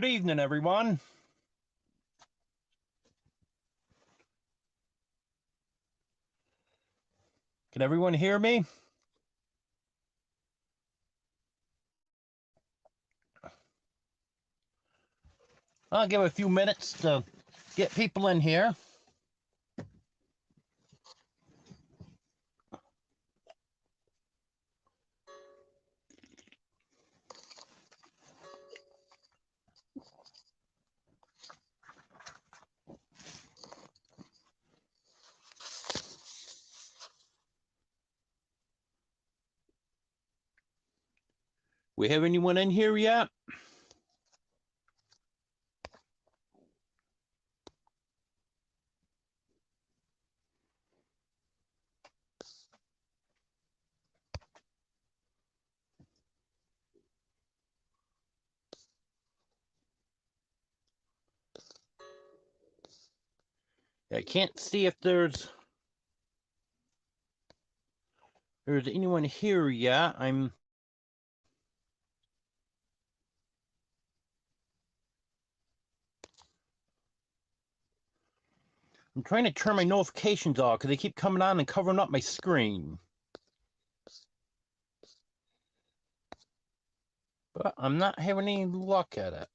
Good evening, everyone. Can everyone hear me? I'll give a few minutes to get people in here. We have anyone in here yet? I can't see if there's anyone here yet. I'm trying to turn my notifications off because they keep coming on and covering up my screen. But I'm not having any luck at it.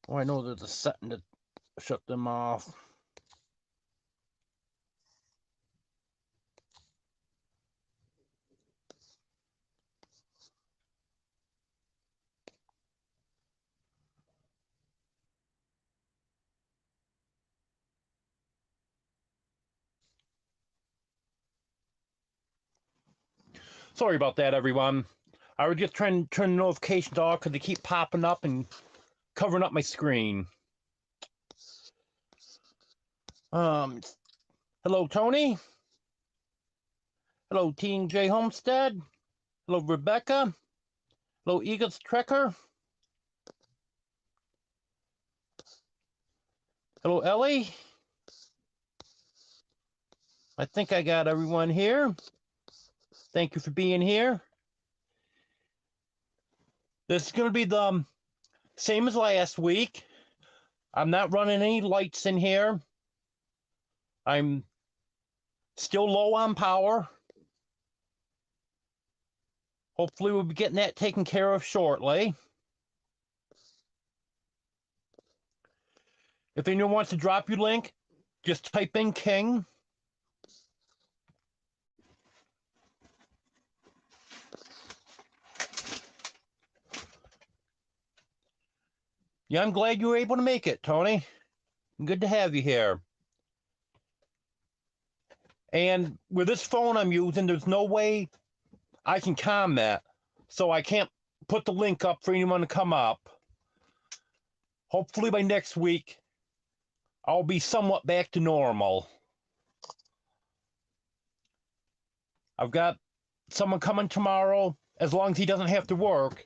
Oh, I know there's a setting to shut them off. Sorry about that, everyone. I was just trying to turn the notifications off because they keep popping up and covering up my screen. Hello, Tony. Hello, T&J Homestead. Hello, Rebecca. Hello, Eagles Trekker. Hello, Ellie. I think I got everyone here. Thank you for being here. This is going to be the same as last week. I'm not running any lights in here. I'm still low on power. Hopefully we'll be getting that taken care of shortly. If anyone wants to drop your link, just type in King. Yeah, I'm glad you were able to make it, Tony. Good to have you here. And with this phone I'm using, there's no way I can comment, so I can't put the link up for anyone to come up. Hopefully by next week, I'll be somewhat back to normal. I've got someone coming tomorrow, as long as he doesn't have to work.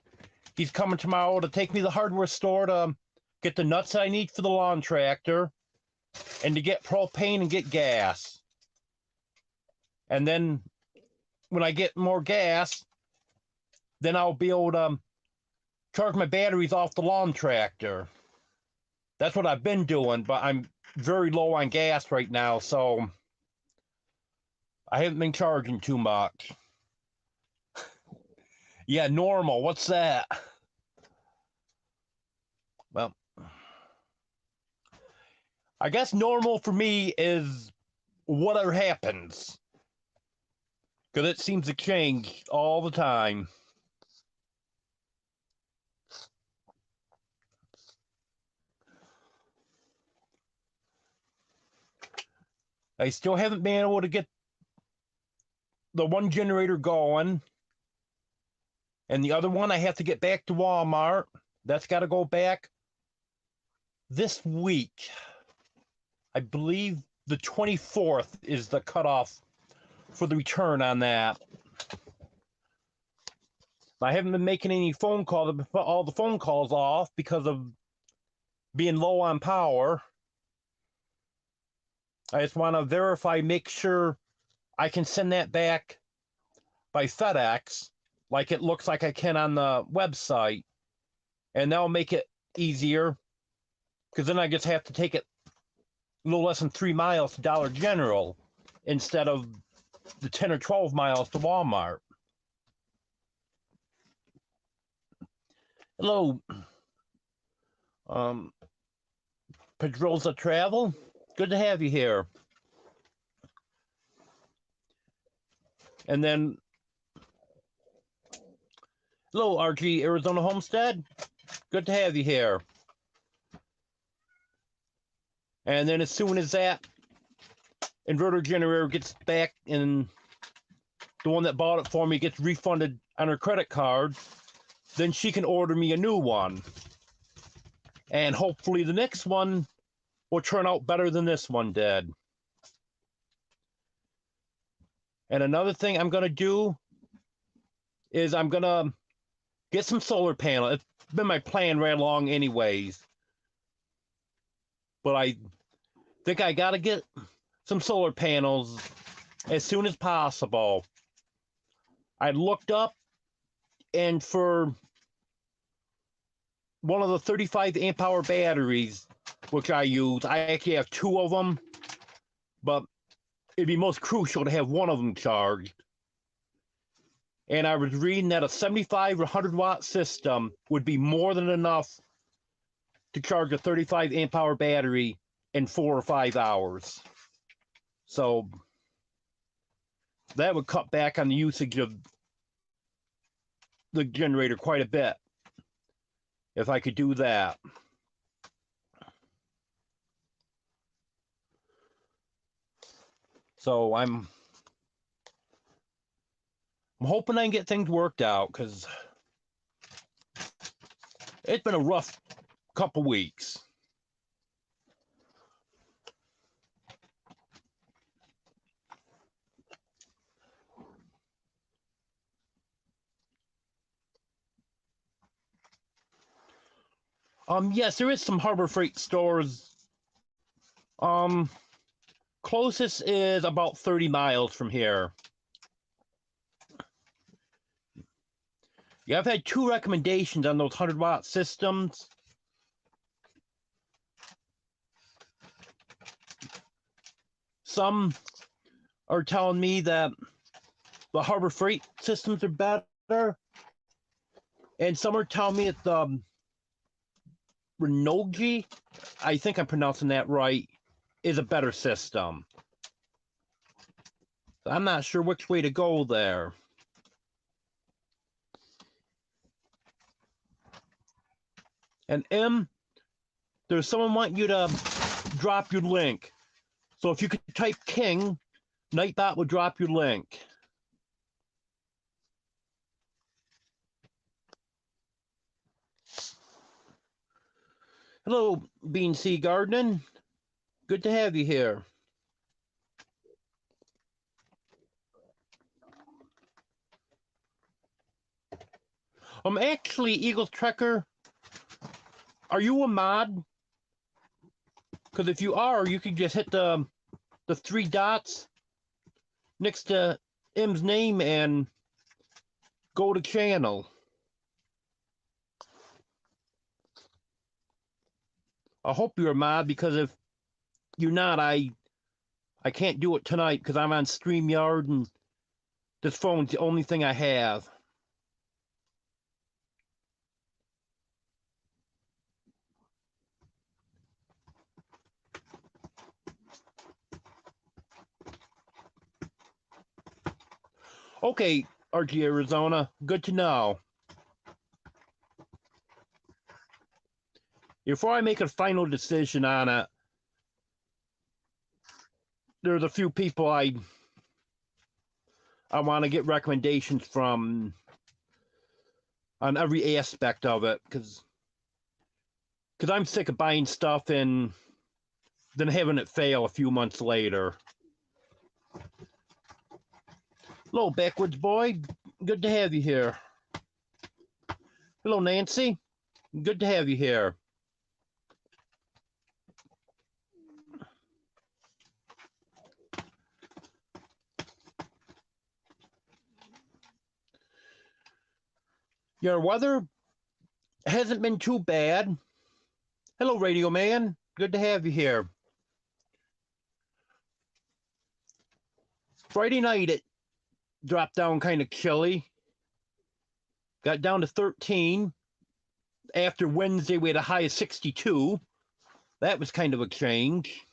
He's coming tomorrow to take me to the hardware store to get the nuts I need for the lawn tractor and to get propane and get gas. And then when I get more gas, then I'll be able to charge my batteries off the lawn tractor. That's what I've been doing, but I'm very low on gas right now, so I haven't been charging too much. Yeah, normal. What's that? Well, I guess normal for me is whatever happens, because it seems to change all the time. I still haven't been able to get the one generator going, and the other one I have to get back to Walmart. That's got to go back this week. I believe the 24th is the cutoff for the return on that. I haven't been making any phone calls. I put all the phone calls off because of being low on power. I just want to verify, make sure I can send that back by FedEx, like it looks like I can on the website, and that'll make it easier because then I just have to take it a little less than 3 miles to Dollar General instead of the 10 or 12 miles to Walmart. Hello, Pedroza Travel. Good to have you here. And then, hello, RG Arizona Homestead. Good to have you here. And then as soon as that inverter generator gets back and the one that bought it for me gets refunded on her credit card, then she can order me a new one. And hopefully the next one will turn out better than this one did. And another thing I'm going to do is I'm going to get some solar panel. It's been my plan right along anyways. But I think I got to get some solar panels as soon as possible. I looked up, and for one of the 35 amp hour batteries, which I use, I actually have 2 of them, but it'd be most crucial to have one of them charged. And I was reading that a 75 or 100 watt system would be more than enough to charge a 35 amp hour battery in 4 or 5 hours. So that would cut back on the usage of the generator quite a bit if I could do that. So I'm hoping I can get things worked out because it's been a rough couple weeks. Yes, there is some Harbor Freight stores. Closest is about 30 miles from here. Yeah, I've had 2 recommendations on those 100 watt systems. Some are telling me that the Harbor Freight systems are better, and some are telling me it's Renogy, I think I'm pronouncing that right, is a better system. I'm not sure which way to go there. And M, there's someone wanting you to drop your link. So if you could type King, Nightbot will drop your link. Hello, Bean Sea Gardening. Good to have you here. Actually, Eagles Trekker, are you a mod? Because if you are, you can just hit the 3 dots next to M's name and go to channel. I hope you're a mod, because if you're not, I can't do it tonight because I'm on StreamYard and this phone's the only thing I have. Okay, RG Arizona, good to know. Before I make a final decision on it, there's a few people I want to get recommendations from on every aspect of it, because I'm sick of buying stuff and then having it fail a few months later. Hello, Backwoods Boy. Good to have you here. Hello, Nancy. Good to have you here. Your weather hasn't been too bad. Hello, Radio Man. Good to have you here. Friday night, it dropped down kind of chilly. Got down to 13. After Wednesday, we had a high of 62. That was kind of a change.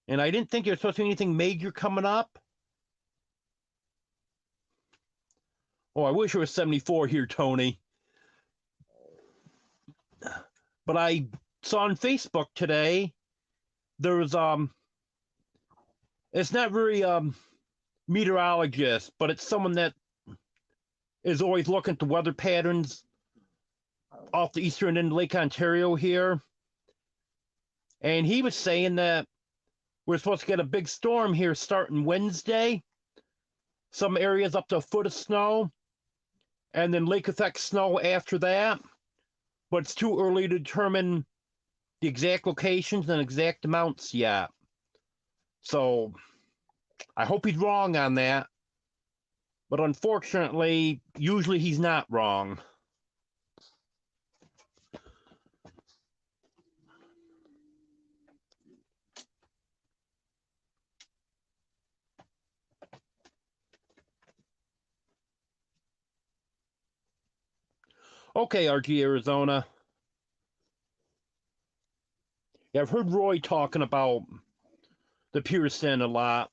And I didn't think there was supposed to be anything major coming up. Oh, I wish it was 74 here, Tony. But I saw on Facebook today, there's it's not very meteorologist, but it's someone that is always looking at the weather patterns off the eastern end of Lake Ontario here. And he was saying that we're supposed to get a big storm here starting Wednesday. Some areas up to a foot of snow, and then lake effect snow after that. But it's too early to determine the exact locations and exact amounts yet. So I hope he's wrong on that. But unfortunately, usually he's not wrong. Okay, RG Arizona. Yeah, I've heard Roy talking about the Pearson a lot.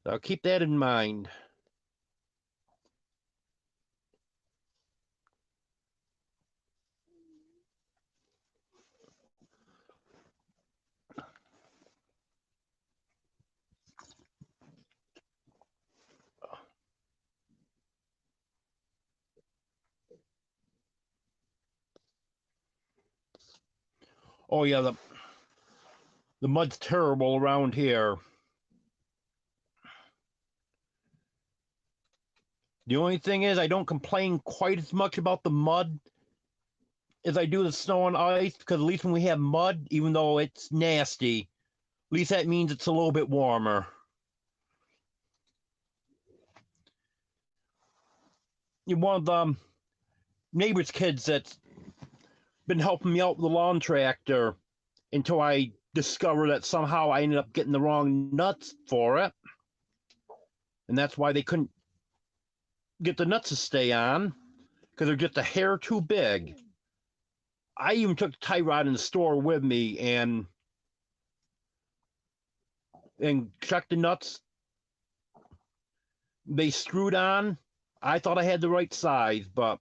So keep that in mind. Oh yeah, the mud's terrible around here. The only thing is I don't complain quite as much about the mud as I do the snow and ice, because at least when we have mud, even though it's nasty, at least that means it's a little bit warmer. One of the neighbor's kids that's been helping me out with the lawn tractor until I discovered that somehow I ended up getting the wrong nuts for it. And that's why they couldn't get the nuts to stay on, because they're just a hair too big. I even took the tie rod in the store with me and checked the nuts. They screwed on. I thought I had the right size, but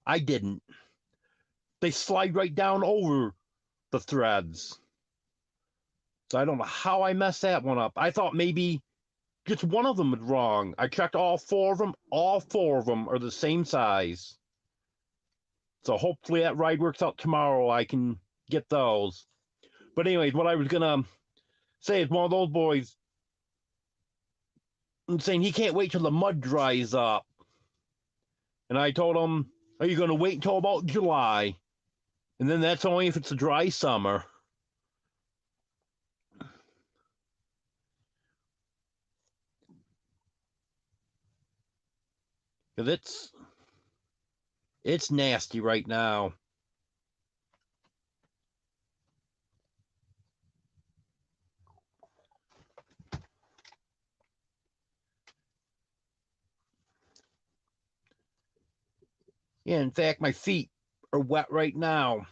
I didn't. They slide right down over the threads. So I don't know how I messed that one up. I thought maybe just one of them was wrong. I checked all four of them. All four of them are the same size. So hopefully that ride works out tomorrow. I can get those. But anyways, what I was gonna say is one of those boys saying he can't wait till the mud dries up. And I told him, are you gonna wait until about July? And then that's only if it's a dry summer. Because it's nasty right now. Yeah, in fact, my feet are wet right now.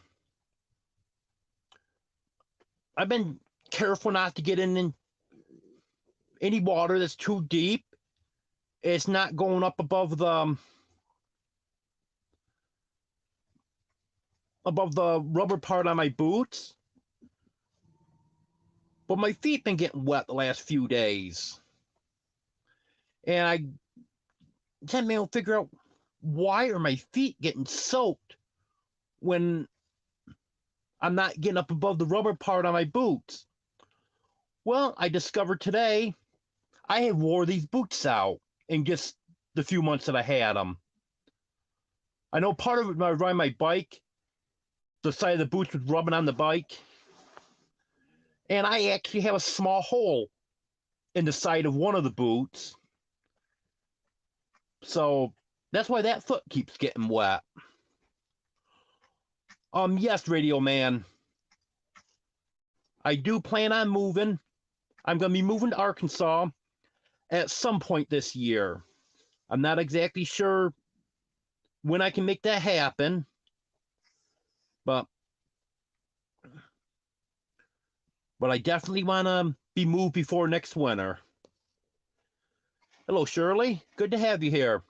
I've been careful not to get in any water that's too deep. It's not going up above the rubber part on my boots. But my feet been getting wet the last few days. And I can't be able to figure out why are my feet getting soaked when I'm not getting up above the rubber part on my boots. Well, I discovered today I had wore these boots out in just the few months that I had them. I know part of it when I was riding my bike, the side of the boots was rubbing on the bike. And I actually have a small hole in the side of one of the boots. So that's why that foot keeps getting wet. Yes, Radio Man. I do plan on moving. I'm going to be moving to Arkansas at some point this year. I'm not exactly sure when I can make that happen, but I definitely want to be moved before next winter. Hello, Shirley. Good to have you here.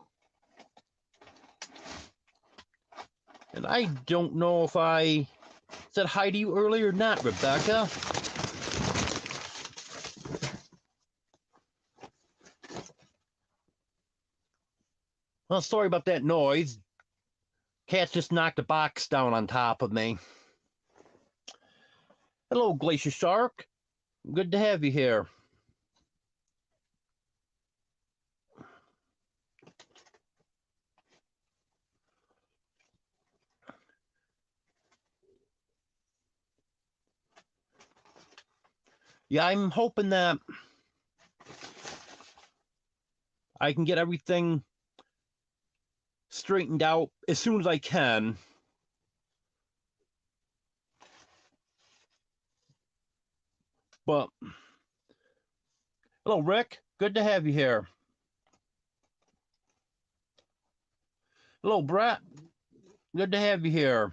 And I don't know if I said hi to you earlier or not, Rebecca. Well, sorry about that noise. Cat just knocked a box down on top of me. Hello, Glacier Shark. Good to have you here. Yeah, I'm hoping that I can get everything straightened out as soon as I can. But hello, Rick. Good to have you here. Hello, Brett. Good to have you here.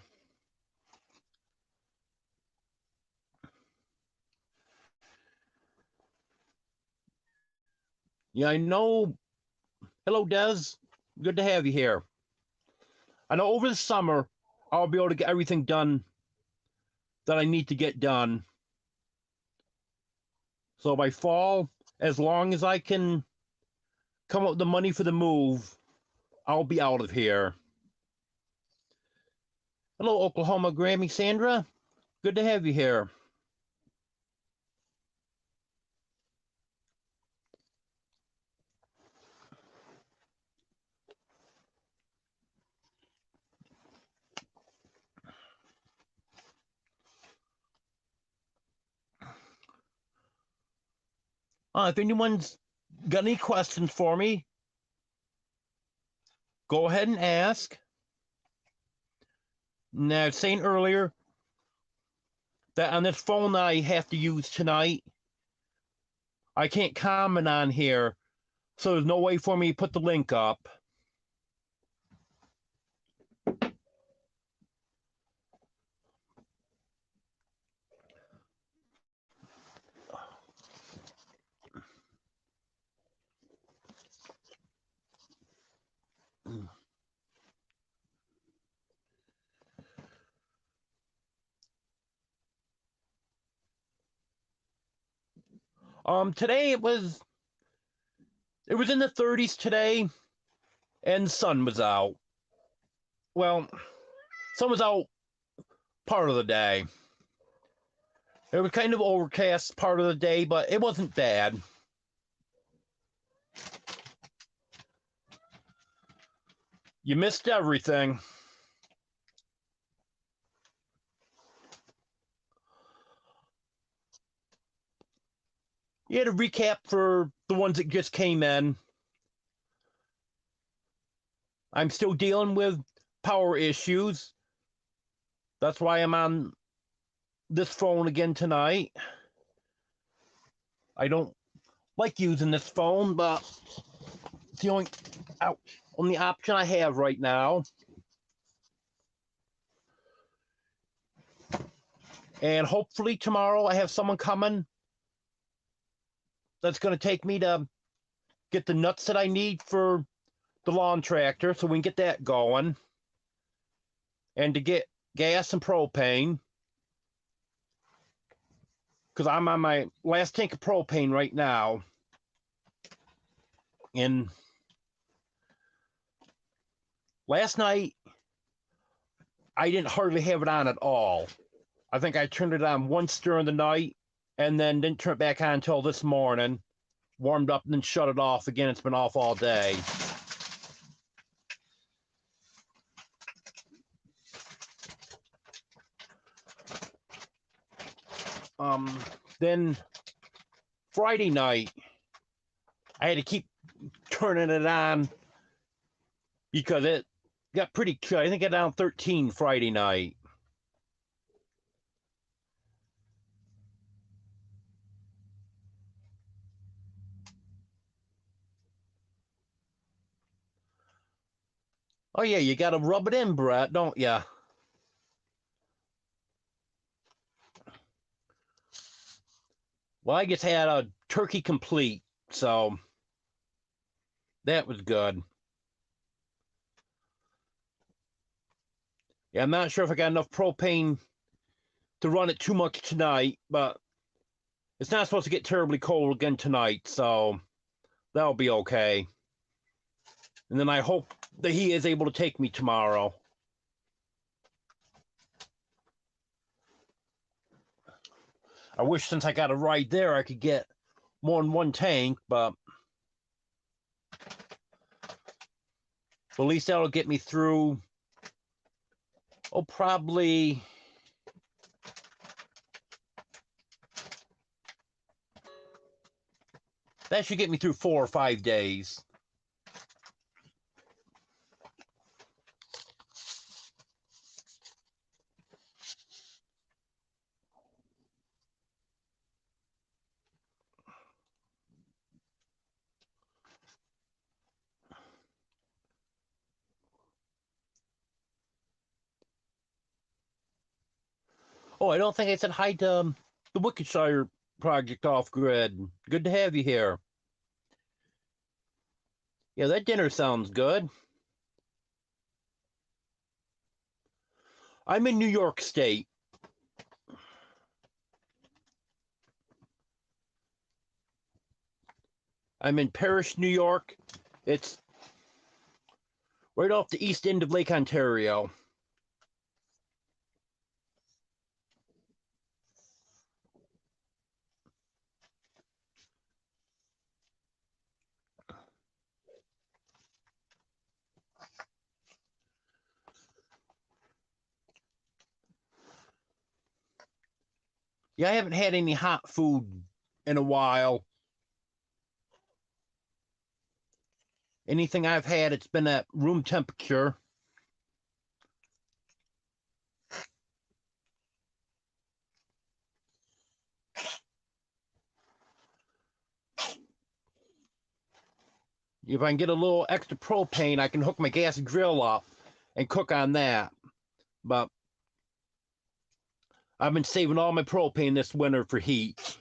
Yeah, I know. Hello, Des. Good to have you here. I know over the summer I'll be able to get everything done that I need to get done. So by fall, as long as I can come up with the money for the move, I'll be out of here. Hello, Oklahoma Grammy Sandra. Good to have you here. If anyone's got any questions for me, go ahead and ask. Now, I was saying earlier that on this phone that I have to use tonight, I can't comment on here, so there's no way for me to put the link up. Today it was in the 30s today, and the sun was out. Well, sun was out part of the day. It was kind of overcast part of the day, but it wasn't bad. You missed everything. You had a recap for the ones that just came in. I'm still dealing with power issues. That's why I'm on this phone again tonight. I don't like using this phone, but it's the only option I have right now. And hopefully tomorrow I have someone coming that's going to take me to get the nuts that I need for the lawn tractor so we can get that going. And to get gas and propane. Because I'm on my last tank of propane right now. And last night, I didn't hardly have it on at all. I think I turned it on once during the night and then didn't turn it back on until this morning. Warmed up and then shut it off again. It's been off all day. Then Friday night, I had to keep turning it on because it got pretty, I think it got down 13 Friday night. Oh, yeah, you got to rub it in, Brett, don't ya? Well, I just had a turkey complete, so that was good. Yeah, I'm not sure if I got enough propane to run it too much tonight, but it's not supposed to get terribly cold again tonight, so that'll be okay. And then I hope that he is able to take me tomorrow. I wish since I got a ride there, I could get more than one tank, but at least that'll get me through, oh, probably that should get me through 4 or 5 days. Oh, I don't think I said hi to the Wickedshire Project Off Grid. Good to have you here. Yeah, that dinner sounds good. I'm in New York State. I'm in Parrish, New York. It's right off the east end of Lake Ontario. Yeah, I haven't had any hot food in a while. Anything I've had, it's been at room temperature. If I can get a little extra propane, I can hook my gas grill up and cook on that. But I've been saving all my propane this winter for heat.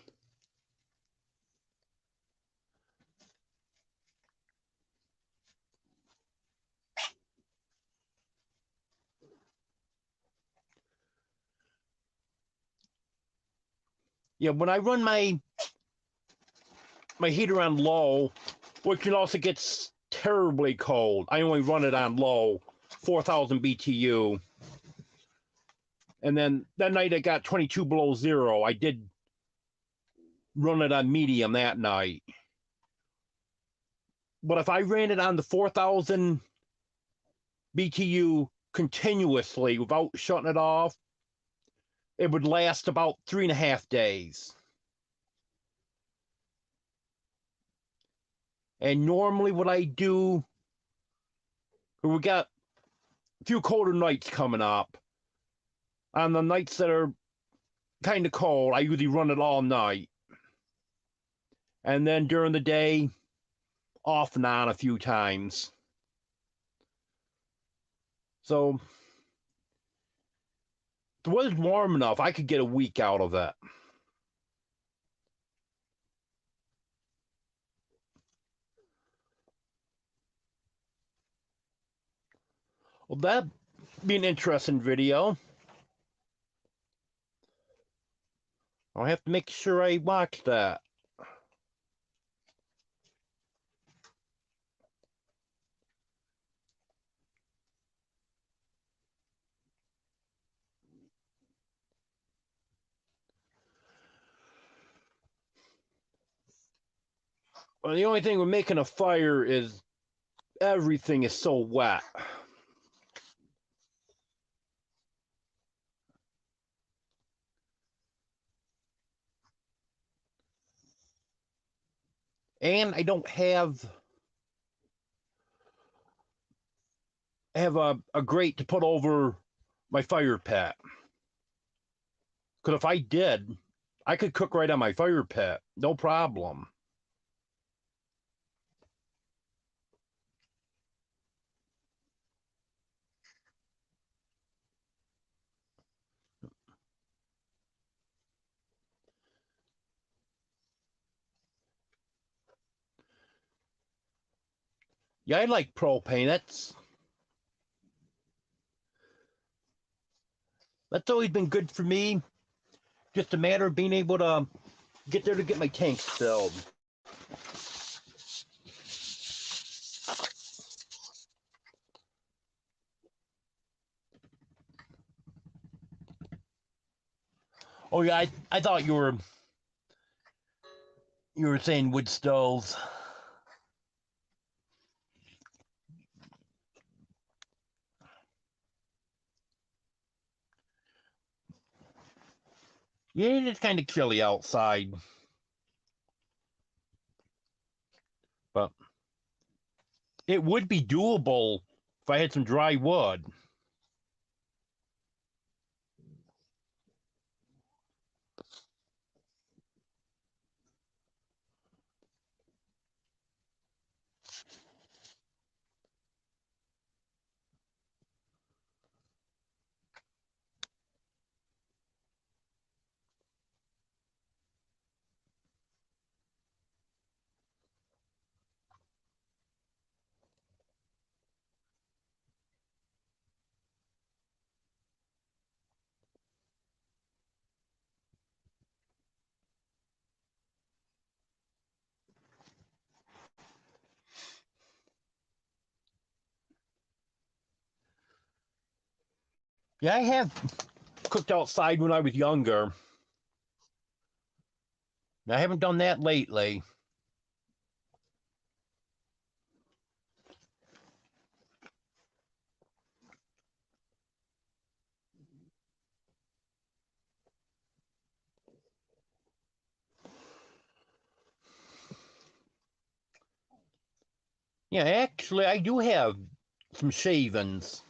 Yeah, when I run my heater on low, which it also gets terribly cold. I only run it on low, 4,000 BTU. And then that night it got 22 below zero. I did run it on medium that night. But if I ran it on the 4,000 BTU continuously without shutting it off, it would last about 3.5 days. And normally what I do, we got a few colder nights coming up. On the nights that are kind of cold, I usually run it all night. And then during the day, off and on a few times. So if the weather's warm enough, I could get a week out of it. Well, that'd be an interesting video. I'll have to make sure I watch that. Well, the only thing with making a fire is everything is so wet. And I don't have a grate to put over my fire pit. Because if I did, I could cook right on my fire pit, no problem. Yeah, I like propane. That's always been good for me. Just a matter of being able to get there to get my tanks filled. Oh yeah, I thought you were saying wood stoves. Yeah, it's kind of chilly outside, but it would be doable if I had some dry wood. Yeah, I have cooked outside when I was younger. I haven't done that lately. Yeah, actually, I do have some shavings,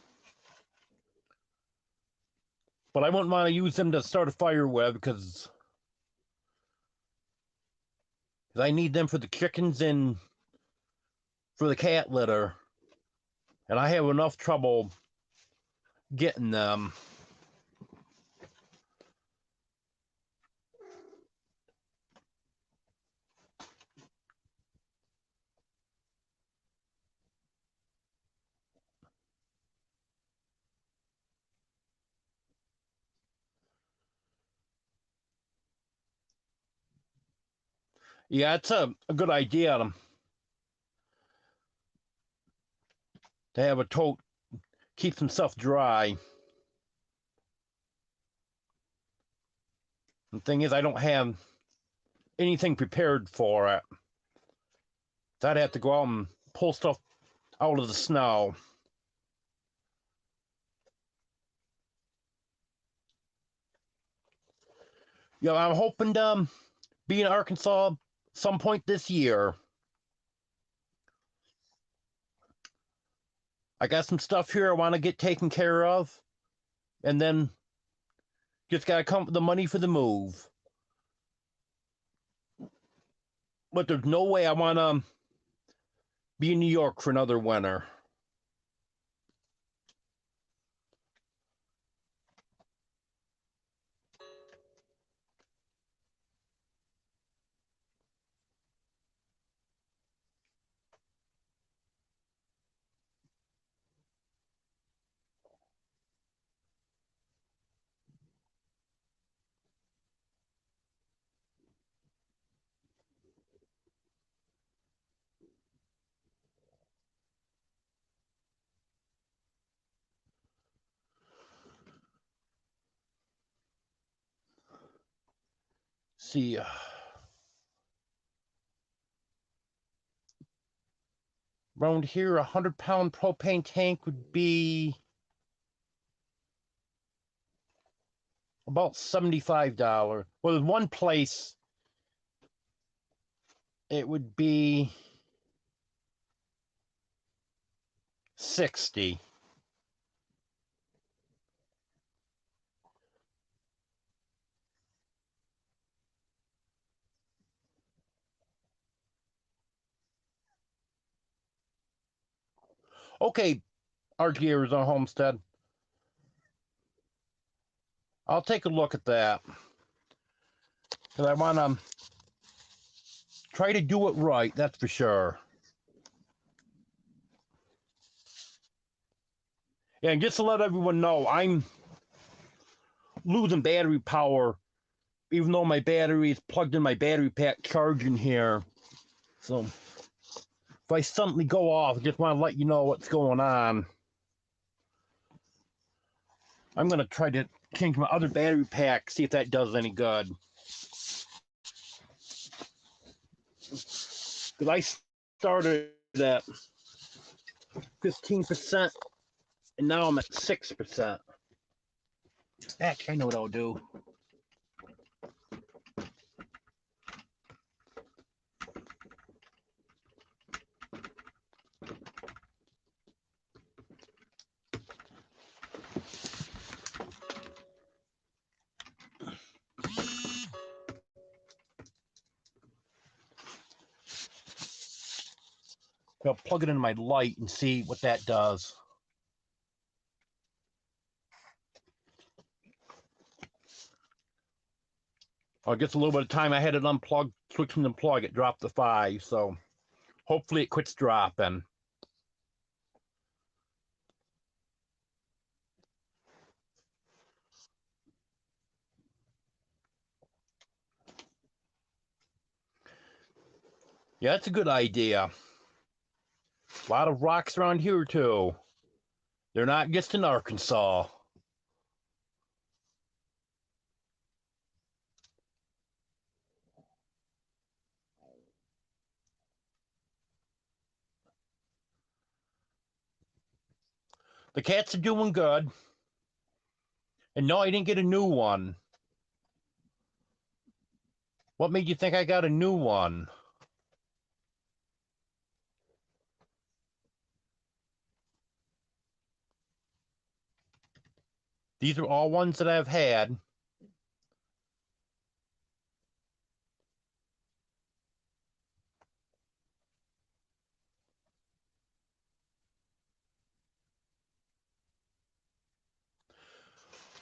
but I wouldn't want to use them to start a fire with because I need them for the chickens and for the cat litter, and I have enough trouble getting them. Yeah, it's a good idea to have a tote, keep some stuff dry. The thing is, I don't have anything prepared for it. So I'd have to go out and pull stuff out of the snow. Yeah, I'm hoping to be in Arkansas some point this year. I got some stuff here I want to get taken care of, and then just gotta come up with the money for the move. But there's no way I want to be in New York for another winter. See, around here, 100-pound propane tank would be about $75. Well, there's one place it would be 60. Okay, RG Arizona Homestead. I'll take a look at that. Because I want to try to do it right, that's for sure. Yeah, and just to let everyone know, I'm losing battery power, even though my battery is plugged in my battery pack charging here. So if I suddenly go off, I just want to let you know what's going on. I'm going to try to change my other battery pack, see if that does any good. Because I started at 15%, and now I'm at 6%. Actually, I know what I'll do. I'll plug it into my light and see what that does. Oh, it gets a little bit of time. I had it unplugged, switching the plug, it dropped to 5, so hopefully it quits dropping. Yeah, that's a good idea. A lot of rocks around here, too. They're not just in Arkansas. The cats are doing good. And no, I didn't get a new one. What made you think I got a new one? These are all ones that I've had.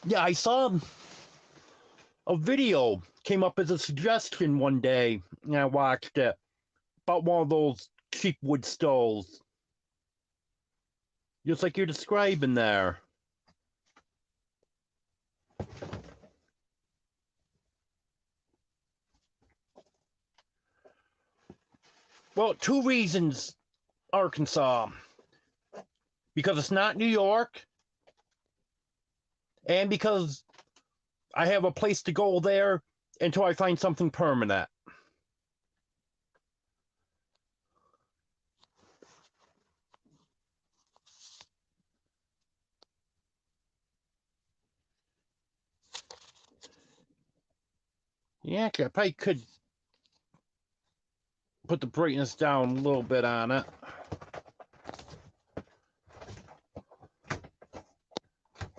Yeah, I saw a video came up as a suggestion one day, and I watched it, about one of those cheap wood stoves. Just like you're describing there. Well, 2 reasons, Arkansas. Because it's not New York, and because I have a place to go there until I find something permanent. Yeah, I probably could put the brightness down a little bit on it.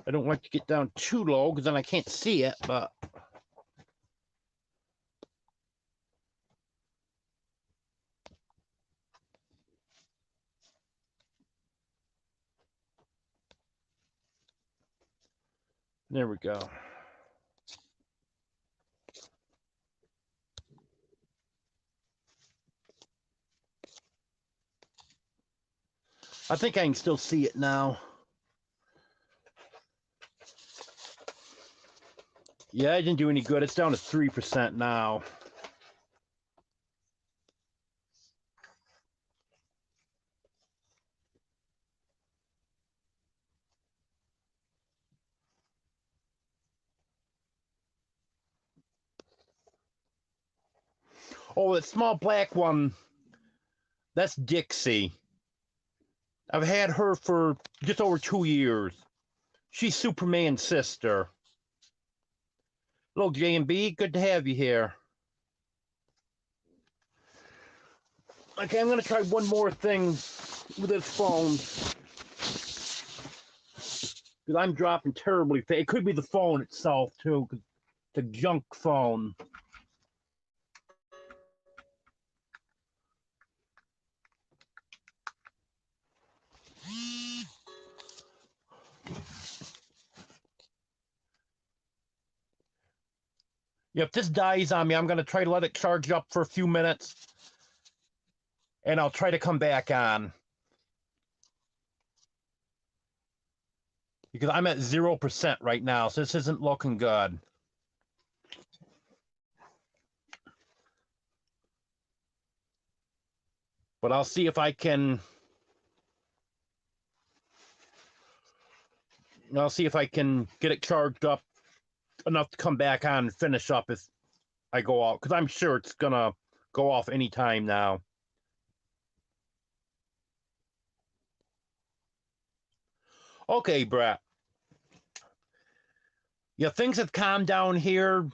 I don't like to get down too low because then I can't see it, but there we go. I think I can still see it now. Yeah, it didn't do any good. It's down to 3% now. Oh, that small black one, that's Dixie. I've had her for just over 2 years. She's Superman's sister. Hello, J&B. Good to have you here. Okay, I'm gonna try one more thing with this phone. Because I'm dropping terribly fast. It could be the phone itself, too, 'cause it's a junk phone. Yeah, if this dies on me, I'm gonna try to let it charge up for a few minutes, and I'll try to come back on. Because I'm at 0% right now, so this isn't looking good. But I'll see if I can. I'll see if I can get it charged up enough to come back on and finish up if I go out. Because I'm sure it's gonna go off anytime now. Okay, Brett. Yeah, things have calmed down here.